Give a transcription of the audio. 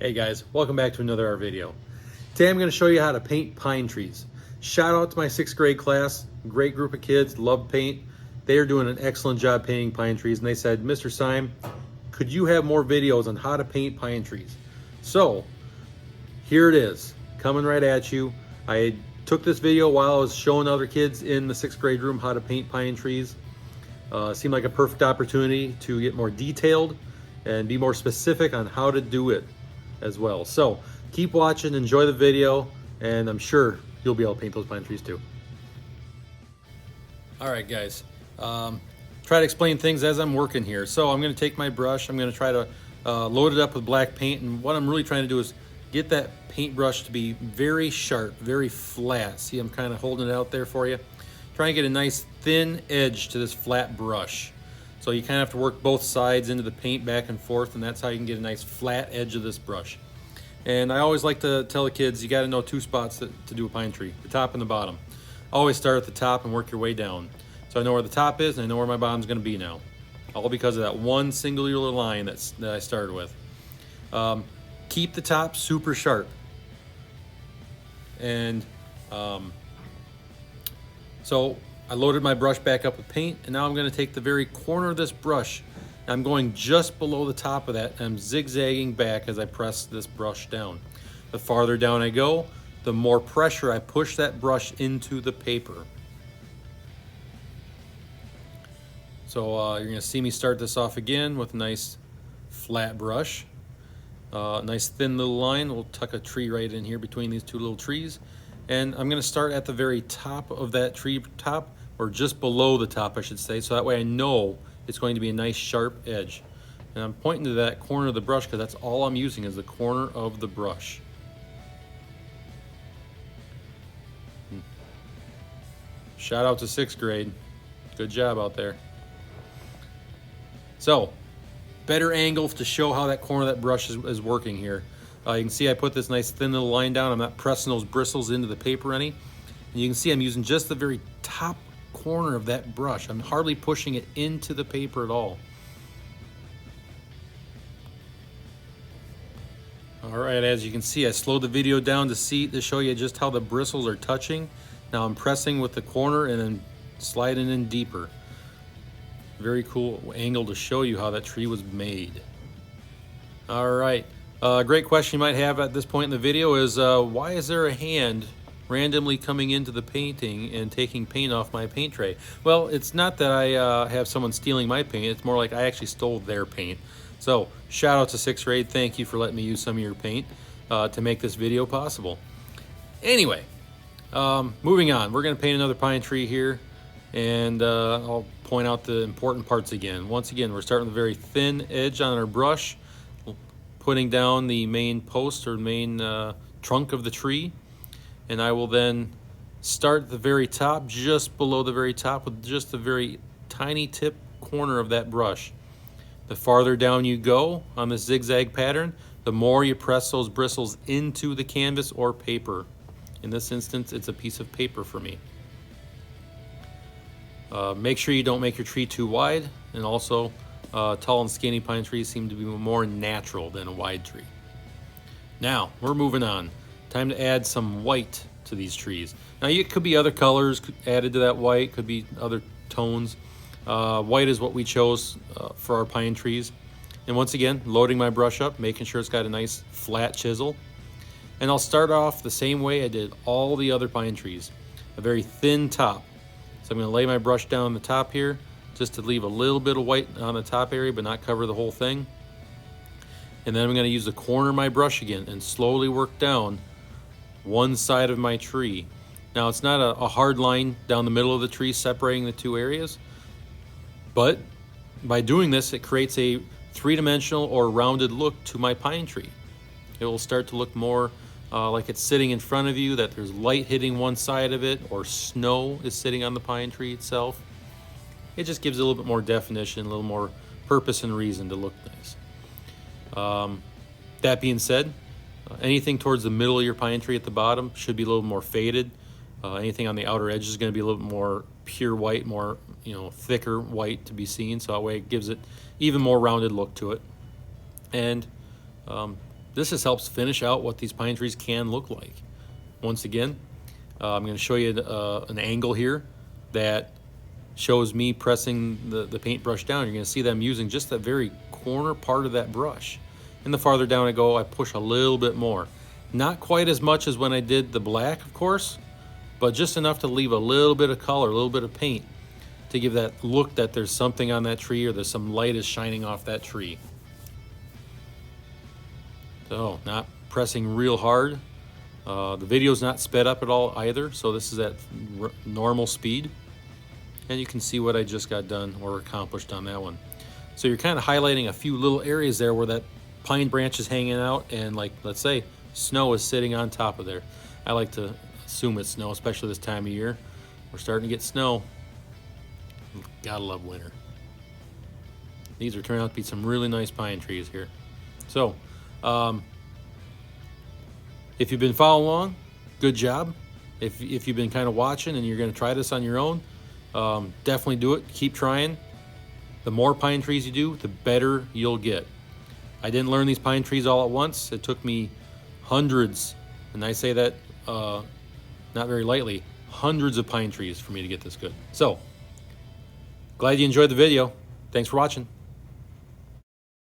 Hey guys, welcome back to another art video. Today I'm going to show you how to paint pine trees. Shout out to my 6th grade class, great group of kids, love paint. They are doing an excellent job painting pine trees, and they said, Mr. Syme, could you have more videos on how to paint pine trees? So here it is, coming right at you. I took this video while I was showing other kids in the 6th grade room how to paint pine trees. Seemed like a perfect opportunity to get more detailed and be more specific on how to do it as well. So keep watching, enjoy the video, and I'm sure you'll be able to paint those pine trees too. All right guys, try to explain things as I'm working here. So I'm going to take my brush, I'm going to try to load it up with black paint, and what I'm really trying to do is get that paintbrush to be very sharp, very flat. See, I'm kind of holding it out there for you. Trying to get a nice thin edge to this flat brush. So you kind of have to work both sides into the paint back and forth, and that's how you can get a nice flat edge of this brush. And I always like to tell the kids, you got to know two spots to do a pine tree, the top and the bottom. Always start at the top and work your way down. So I know where the top is and I know where my bottom's going to be now. All because of that one singular line that I started with. Keep the top super sharp. And so I loaded my brush back up with paint, and now I'm going to take the very corner of this brush. I'm going just below the top of that, and I'm zigzagging back as I press this brush down. The farther down I go, the more pressure I push that brush into the paper. So you're going to see me start this off again with a nice flat brush. Nice thin little line. We'll tuck a tree right in here between these two little trees. And I'm going to start at the very top of that tree top, or just below the top I should say, so that way I know it's going to be a nice sharp edge. And I'm pointing to that corner of the brush because that's all I'm using is the corner of the brush. Shout out to 6th grade. Good job out there. So, better angle to show how that corner of that brush is working here. You can see I put this nice thin little line down. I'm not pressing those bristles into the paper any. And you can see I'm using just the very top corner of that brush. I'm hardly pushing it into the paper at all. All right, as you can see, I slowed the video down to show you just how the bristles are touching. Now I'm pressing with the corner and then sliding in deeper. Very cool angle to show you how that tree was made. All right, a great question you might have at this point in the video is why is there a hand randomly coming into the painting and taking paint off my paint tray? Well, it's not that I have someone stealing my paint, it's more like I actually stole their paint. So shout out to 6th grade, thank you for letting me use some of your paint to make this video possible. Anyway, moving on, we're going to paint another pine tree here, and I'll point out the important parts again. Once again, we're starting with a very thin edge on our brush, putting down the main post or main trunk of the tree. And I will then start at the very top, just below the very top, with just the very tiny tip corner of that brush. The farther down you go on this zigzag pattern, the more you press those bristles into the canvas or paper. In this instance, it's a piece of paper for me. Make sure you don't make your tree too wide, and also tall and skinny pine trees seem to be more natural than a wide tree. Now, we're moving on. Time to add some white to these trees. Now, it could be other colors added to that white, could be other tones. White is what we chose for our pine trees. And once again, loading my brush up, making sure it's got a nice flat chisel. And I'll start off the same way I did all the other pine trees, a very thin top. So I'm going to lay my brush down on the top here, just to leave a little bit of white on the top area, but not cover the whole thing. And then I'm going to use the corner of my brush again and slowly work down one side of my tree. Now, it's not a hard line down the middle of the tree separating the two areas, but by doing this, it creates a three-dimensional or rounded look to my pine tree. It will start to look more like it's sitting in front of you, that there's light hitting one side of it, or snow is sitting on the pine tree itself. It just gives it a little bit more definition, a little more purpose and reason to look nice. That being said, anything towards the middle of your pine tree at the bottom should be a little more faded. Anything on the outer edge is going to be a little more pure white, more thicker white to be seen, so that way it gives it even more rounded look to it. And this just helps finish out what these pine trees can look like. Once again, I'm going to show you an angle here that shows me pressing the paintbrush down. You're going to see that I'm using just that very corner part of that brush. And the farther down I go, I push a little bit more. Not quite as much as when I did the black, of course, but just enough to leave a little bit of color, a little bit of paint, to give that look that there's something on that tree, or there's some light is shining off that tree. So, not pressing real hard. The video's not sped up at all either, so this is at normal speed. And you can see what I just got done or accomplished on that one. So you're kind of highlighting a few little areas there where that pine branch is hanging out, and like, let's say, snow is sitting on top of there. I like to assume it's snow, especially this time of year. We're starting to get snow. Gotta love winter. These are turning out to be some really nice pine trees here. So, if you've been following along, good job. If you've been kind of watching and you're going to try this on your own, definitely do it. Keep trying. The more pine trees you do, the better you'll get. I didn't learn these pine trees all at once. It took me hundreds, and I say that not very lightly, hundreds of pine trees for me to get this good. So, glad you enjoyed the video. Thanks for watching.